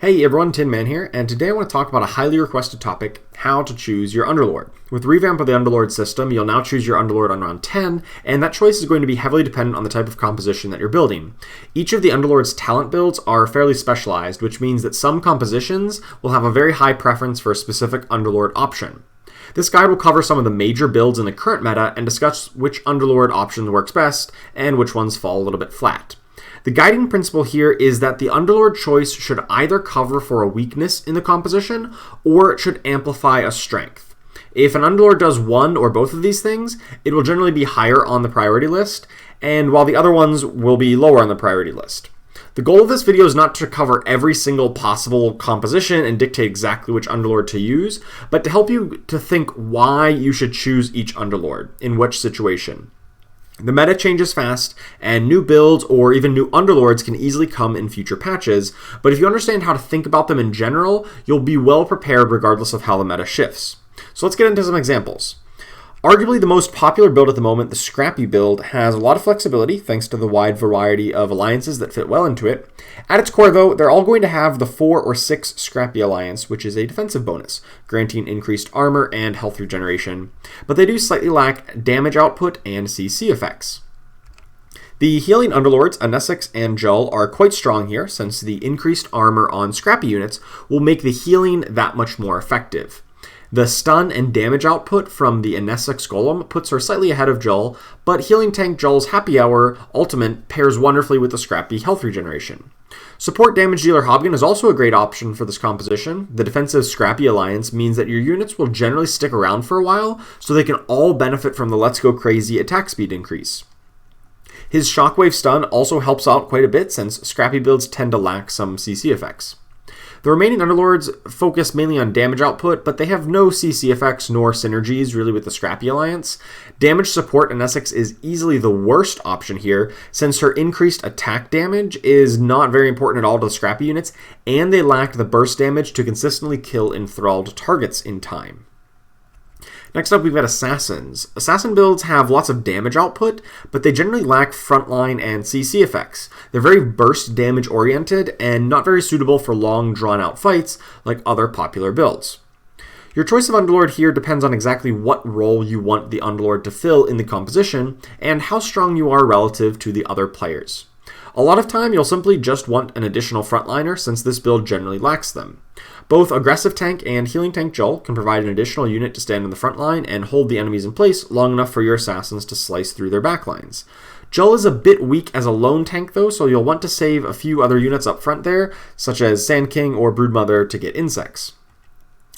Hey everyone, Tin Man here, and today I want to talk about a highly requested topic, how to choose your Underlord. With the revamp of the Underlord system, you'll now choose your Underlord on round 10, and that choice is going to be heavily dependent on the type of composition that you're building. Each of the Underlord's talent builds are fairly specialized, which means that some compositions will have a very high preference for a specific Underlord option. This guide will cover some of the major builds in the current meta and discuss which Underlord option works best and which ones fall a little bit flat. The guiding principle here is that the Underlord choice should either cover for a weakness in the composition, or it should amplify a strength. If an Underlord does one or both of these things, it will generally be higher on the priority list, and while the other ones will be lower on the priority list. The goal of this video is not to cover every single possible composition and dictate exactly which Underlord to use, but to help you to think why you should choose each Underlord, in which situation. The meta changes fast, and new builds or even new Underlords can easily come in future patches, but if you understand how to think about them in general, you'll be well prepared regardless of how the meta shifts. So let's get into some examples. Arguably the most popular build at the moment, the Scrappy build, has a lot of flexibility thanks to the wide variety of alliances that fit well into it. At its core though, they're all going to have the 4 or 6 Scrappy alliance, which is a defensive bonus, granting increased armor and health regeneration, but they do slightly lack damage output and CC effects. The healing Underlords, Anessix and Jull, are quite strong here, since the increased armor on Scrappy units will make the healing that much more effective. The stun and damage output from the Anessix Golem puts her slightly ahead of Jull, but Healing Tank Jull's Happy Hour ultimate pairs wonderfully with the Scrappy health regeneration. Support Damage Dealer Hobgen is also a great option for this composition. The defensive Scrappy alliance means that your units will generally stick around for a while, so they can all benefit from the Let's Go Crazy attack speed increase. His Shockwave stun also helps out quite a bit, since Scrappy builds tend to lack some CC effects. The remaining Underlords focus mainly on damage output, but they have no CC effects nor synergies really with the Scrappy alliance. Damage support Anessix is easily the worst option here, since her increased attack damage is not very important at all to the Scrappy units, and they lack the burst damage to consistently kill enthralled targets in time. Next up, we've got Assassins. Assassin builds have lots of damage output, but they generally lack frontline and CC effects. They're very burst damage oriented and not very suitable for long drawn out fights like other popular builds. Your choice of Underlord here depends on exactly what role you want the Underlord to fill in the composition and how strong you are relative to the other players. A lot of time you'll simply just want an additional frontliner, since this build generally lacks them. Both Aggressive Tank and Healing Tank Jull can provide an additional unit to stand in the front line and hold the enemies in place long enough for your assassins to slice through their backlines. Jull is a bit weak as a lone tank though, so you'll want to save a few other units up front there, such as Sand King or Broodmother, to get insects.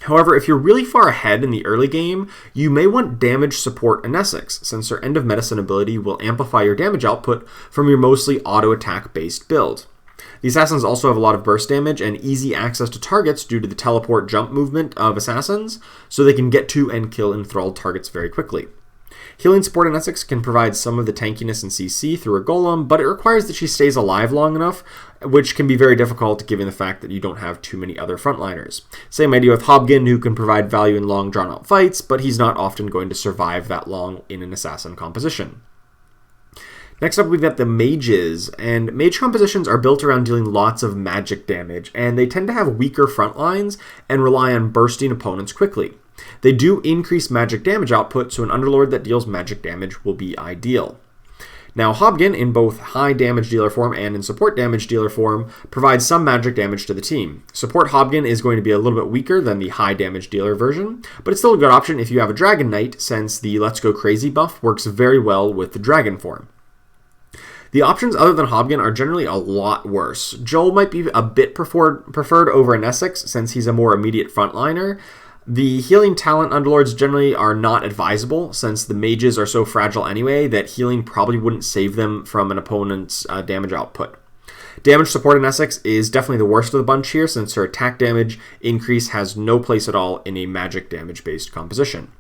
However, if you're really far ahead in the early game, you may want damage support Anessix, since her end of medicine ability will amplify your damage output from your mostly auto attack based build. The Assassins also have a lot of burst damage and easy access to targets due to the teleport jump movement of Assassins, so they can get to and kill enthralled targets very quickly. Healing support Anessix can provide some of the tankiness and CC through her Golem, but it requires that she stays alive long enough, which can be very difficult given the fact that you don't have too many other frontliners. Same idea with Hobgen, who can provide value in long drawn out fights, but he's not often going to survive that long in an Assassin composition. Next up, we've got the Mages, and mage compositions are built around dealing lots of magic damage, and they tend to have weaker front lines and rely on bursting opponents quickly. They do increase magic damage output, so an Underlord that deals magic damage will be ideal. Now, Hobgen, in both high damage dealer form and in support damage dealer form, provides some magic damage to the team. Support Hobgen is going to be a little bit weaker than the high damage dealer version, but it's still a good option if you have a Dragon Knight, since the Let's Go Crazy buff works very well with the Dragon form. The options other than Hobgen are generally a lot worse. Jull might be a bit preferred over Anessix, since he's a more immediate frontliner. The healing talent Underlords generally are not advisable, since the mages are so fragile anyway that healing probably wouldn't save them from an opponent's damage output. Damage support Anessix is definitely the worst of the bunch here, since her attack damage increase has no place at all in a magic damage based composition.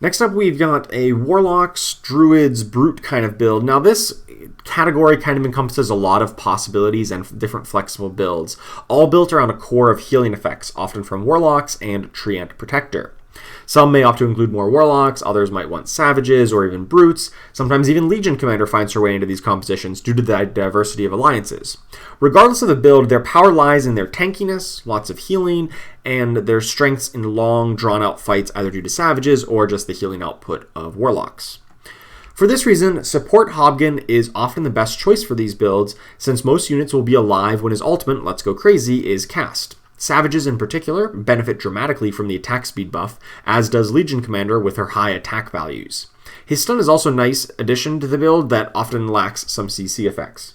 Next up, we've got a Warlocks, Druids, Brute kind of build. Now this category kind of encompasses a lot of possibilities and different flexible builds, all built around a core of healing effects, often from Warlocks and Treant Protector. Some may opt to include more Warlocks, others might want Savages or even Brutes. Sometimes even Legion Commander finds her way into these compositions due to the diversity of alliances. Regardless of the build, their power lies in their tankiness, lots of healing, and their strengths in long, drawn-out fights either due to Savages or just the healing output of Warlocks. For this reason, support Hobgen is often the best choice for these builds, since most units will be alive when his ultimate, Let's Go Crazy, is cast. Savages in particular benefit dramatically from the attack speed buff, as does Legion Commander with her high attack values. His stun is also a nice addition to the build that often lacks some CC effects.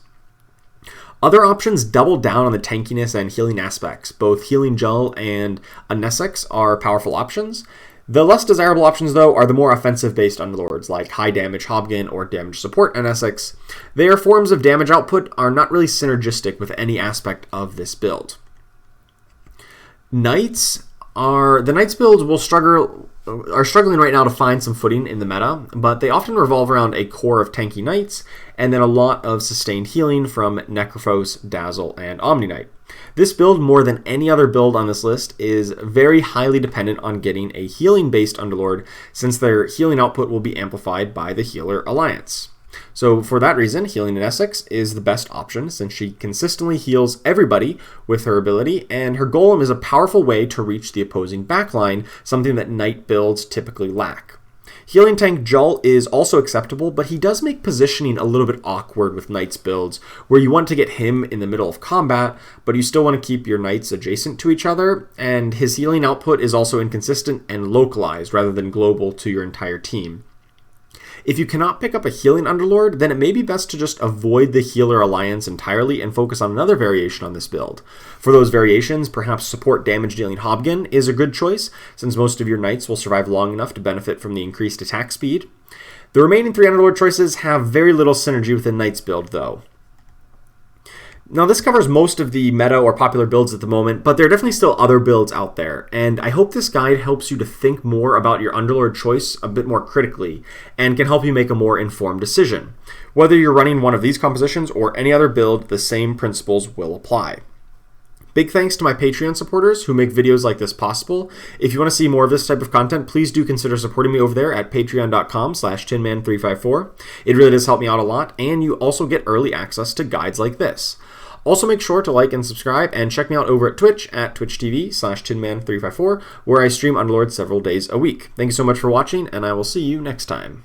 Other options double down on the tankiness and healing aspects. Both Healing Gel and Anessix are powerful options. The less desirable options, though, are the more offensive-based Underlords, like High Damage Hobgen or Damage Support Anessix. Their forms of damage output are not really synergistic with any aspect of this build. The Knights builds are struggling right now to find some footing in the meta, but they often revolve around a core of tanky Knights, and then a lot of sustained healing from Necrophos, Dazzle, and Omni Knight. This build, more than any other build on this list, is very highly dependent on getting a healing-based Underlord, since their healing output will be amplified by the Healer Alliance. So for that reason, Healing Anessix is the best option, since she consistently heals everybody with her ability, and her Golem is a powerful way to reach the opposing backline, something that Knight builds typically lack. Healing Tank Jul is also acceptable, but he does make positioning a little bit awkward with Knights builds, where you want to get him in the middle of combat, but you still want to keep your Knights adjacent to each other, and his healing output is also inconsistent and localized rather than global to your entire team. If you cannot pick up a healing Underlord, then it may be best to just avoid the Healer Alliance entirely and focus on another variation on this build. For those variations, perhaps support damage-dealing Hobgen is a good choice, since most of your Knights will survive long enough to benefit from the increased attack speed. The remaining 3 Underlord choices have very little synergy with the Knights build, though. Now, this covers most of the meta or popular builds at the moment, but there are definitely still other builds out there, and I hope this guide helps you to think more about your Underlord choice a bit more critically, and can help you make a more informed decision. Whether you're running one of these compositions or any other build, the same principles will apply. Big thanks to my Patreon supporters who make videos like this possible. If you want to see more of this type of content, please do consider supporting me over there at patreon.com/tinman354. It really does help me out a lot, and you also get early access to guides like this. Also, make sure to like and subscribe, and check me out over at Twitch at twitch.tv/tinman354, where I stream Underlord several days a week. Thank you so much for watching, and I will see you next time.